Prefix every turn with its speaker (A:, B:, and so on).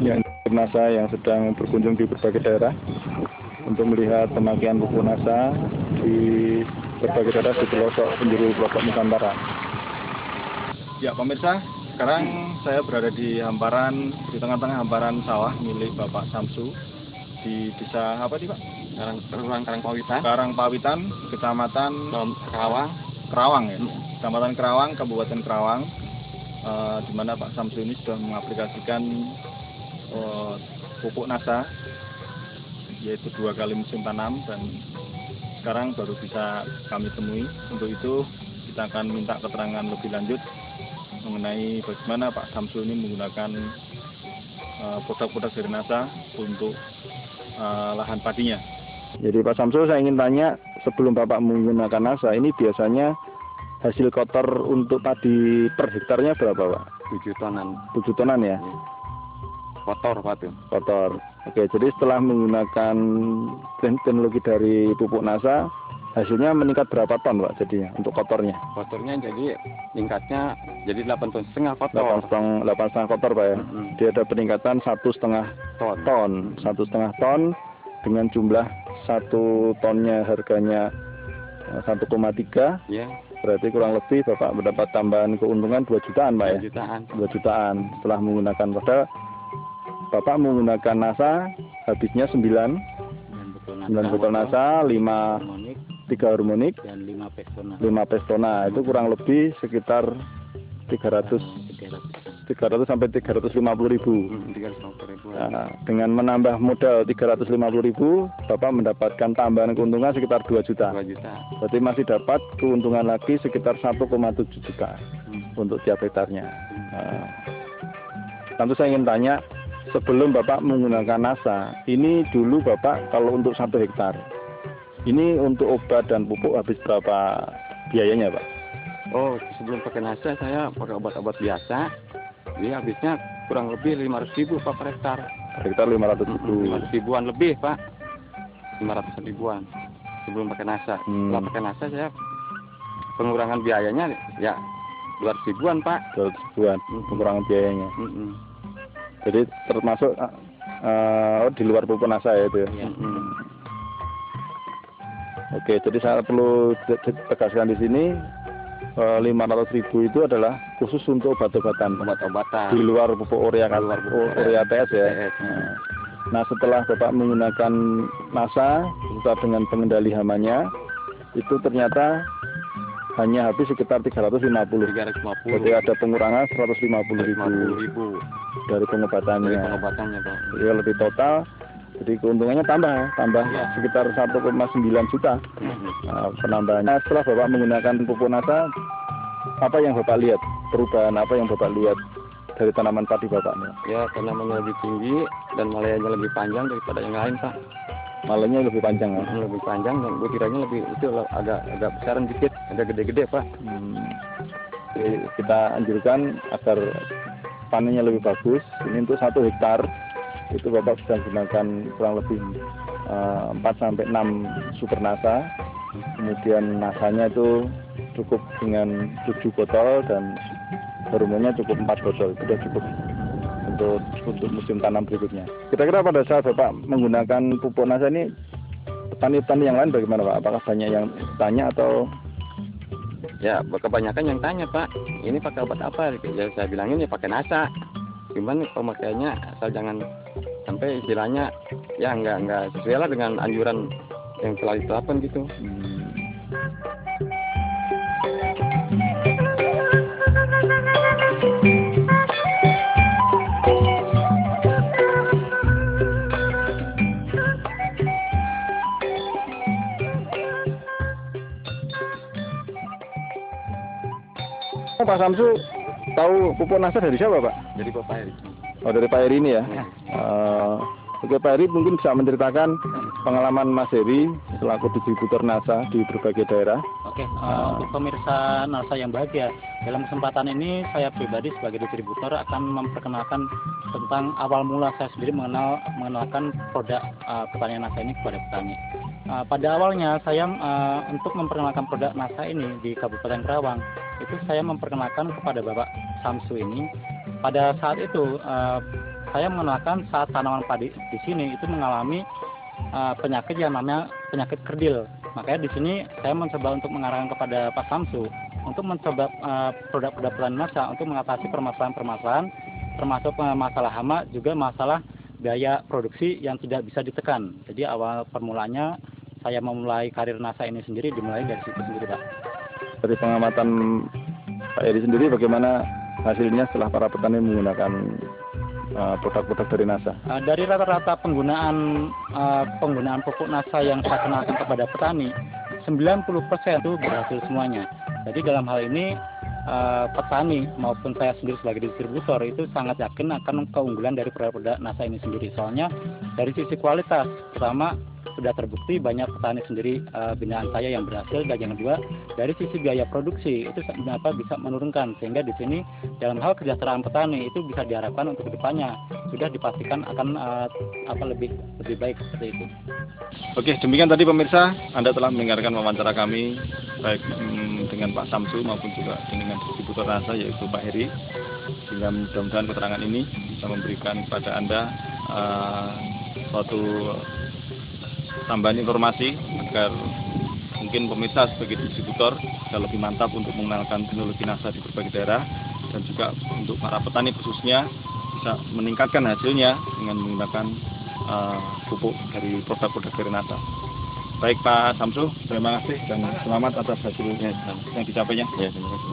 A: yang NASA yang sedang berkunjung di berbagai daerah untuk melihat pemakaian pupuk NASA di berbagai daerah di pelosok penjuru pelosok Nusantara. Ya pemirsa, sekarang saya berada di tengah-tengah hamparan sawah milik Bapak Samsu di desa apa sih Pak? Karangpawitan, Kecamatan Kerawang ya. Kecamatan Kerawang, Kabupaten Kerawang, di mana Pak Samsu ini sudah mengaplikasikan pupuk NASA, yaitu 2 kali musim tanam, dan sekarang baru bisa kami temui. Untuk itu kita akan minta keterangan lebih lanjut mengenai bagaimana Pak Samsu ini menggunakan produk-produk dari NASA untuk lahan padinya. Jadi Pak Samsu, saya ingin tanya, sebelum Bapak menggunakan NASA ini biasanya hasil kotor untuk padi per hektarnya berapa Pak?
B: 7 tonan.
A: 7 tonan ya?
B: Kotor Pak tuh.
A: Kotor. Oke, jadi setelah menggunakan teknologi dari pupuk NASA, hasilnya meningkat berapa ton Pak jadinya untuk kotornya?
B: Kotornya jadi tingkatnya jadi 8,5 ton kotor.
A: 8,5 kotor Pak ya? Dia ada peningkatan 1,5 ton. 1,5 ton dengan jumlah 1 tonnya harganya 1,3.
B: Ya.
A: Berarti kurang lebih Bapak mendapat tambahan keuntungan 2 jutaan Pak ya? 2 jutaan setelah menggunakan modal. Bapak menggunakan NASA habisnya 9 botol NASA, 3 harmonik dan 5 pestona. Itu kurang lebih sekitar 300 sampai 350 ribu. Nah, dengan menambah modal 350 ribu, Bapak mendapatkan tambahan keuntungan sekitar 2 juta. Berarti masih dapat keuntungan lagi sekitar 1,7 juta untuk tiap hektarnya. Nah, tentu saya ingin tanya, sebelum Bapak menggunakan NASA, ini dulu Bapak kalau untuk 1 hektar, ini untuk obat dan pupuk habis berapa biayanya Pak?
B: Oh, sebelum pakai NASA saya pakai obat-obat biasa. Jadi habisnya kurang lebih 500 ribu Pak per hektar.
A: Per hektar 500 ribu.
B: 500 ribuan lebih Pak. 500 ribuan sebelum pakai NASA. Setelah pakai NASA saya pengurangan biayanya ya 200 ribuan Pak.
A: 200 ribuan pengurangan biayanya. Jadi termasuk di luar pupuk NASA ya itu ya. Oke, jadi saya perlu tegaskan di sini 500 ribu itu adalah khusus untuk obat-obatan di luar pupuk urea TS ya. Nah, setelah Bapak menggunakan NASA serta dengan pengendali hamanya, itu ternyata hanya habis sekitar 350. Jadi ada pengurangan 150 ribu dari pengobatannya Pak. Jadi lebih total, jadi keuntungannya tambah sekitar 1,9 juta penambahannya. Setelah Bapak menggunakan pupuk NASA, apa yang Bapak lihat? Perubahan apa yang Bapak lihat dari tanaman padi Bapaknya?
B: Ya, tanamannya lebih tinggi dan malainya lebih panjang daripada yang lain Pak.
A: Malainya lebih panjang ya?
B: Lebih panjang dan butirannya lebih itu agak besaran dikit, agak gede-gede Pak.
A: Jadi kita anjurkan agar panennya lebih bagus. Ini untuk 1 hektar itu Bapak sudah gunakan kurang lebih 4 sampai 6 super NASA. Kemudian NASA-nya itu cukup dengan 7 botol dan hormonnya cukup 4 botol. Itu sudah cukup untuk musim tanam berikutnya. Kira-kira pada saat Bapak menggunakan pupuk NASA ini, petani-petani yang lain bagaimana Pak? Apakah banyak yang tanya atau?
B: Ya, kebanyakan yang tanya Pak, ini pakai obat apa? Ya saya bilangin ya pakai NASA. Cuman pemakaiannya asal jangan sampai istilahnya ya nggak sesuai lah dengan anjuran yang telah ditetapkan gitu.
A: Pak Samsu tahu pupuk NASA dari siapa Pak?
B: Dari Bapak Eri.
A: Oh, dari Pak Eri ini ya. Oke, Pak Eri mungkin bisa menceritakan pengalaman Mas Eri selaku distributor NASA di berbagai daerah.
C: Oke, untuk pemirsa NASA yang bahagia, dalam kesempatan ini saya pribadi sebagai distributor akan memperkenalkan tentang awal mula saya sendiri mengenalkan produk pertanian NASA ini kepada petani. Pada awalnya saya untuk memperkenalkan produk NASA ini di Kabupaten Kerawang, itu saya memperkenalkan kepada Bapak Samsu ini. Pada saat itu saya mengenalkan saat tanaman padi di sini itu mengalami penyakit yang namanya penyakit kerdil. Makanya di sini saya mencoba untuk mengarahkan kepada Pak Samsu untuk mencoba produk-produk Pelanasa untuk mengatasi permasalahan-permasalahan, termasuk masalah hama, juga masalah biaya produksi yang tidak bisa ditekan. Jadi awal permulanya saya memulai karir NASA ini sendiri dimulai dari situ sendiri, Pak.
A: Dari pengamatan Pak Eri sendiri, bagaimana hasilnya setelah para petani menggunakan produk-produk dari NASA?
C: Dari rata-rata penggunaan pupuk NASA yang saya kenalkan kepada petani, 90% itu berhasil semuanya. Jadi dalam hal ini petani maupun saya sendiri sebagai distributor itu sangat yakin akan keunggulan dari produk-produk NASA ini sendiri. Soalnya dari sisi kualitas, pertama sudah terbukti banyak petani sendiri binaan saya yang berhasil, dan yang kedua dari sisi biaya produksi itu bisa menurunkan, sehingga di sini dalam hal kesejahteraan petani itu bisa diharapkan untuk kedepannya sudah dipastikan akan lebih baik seperti itu.
A: Oke, demikian tadi pemirsa, Anda telah mendengarkan wawancara kami baik dengan Pak Samsu maupun juga dengan distributor NASA yaitu Pak Heri, sehingga mudah-mudahan keterangan ini bisa memberikan kepada Anda suatu tambahan informasi agar mungkin pemirsa sebagai distributor bisa lebih mantap untuk mengenalkan teknologi NASA di berbagai daerah, dan juga untuk para petani khususnya bisa meningkatkan hasilnya dengan menggunakan pupuk dari produk-produk dari NASA. Baik Pak Samsu, terima kasih dan selamat atas hasilnya yang dicapainya.
B: Ya, terima kasih.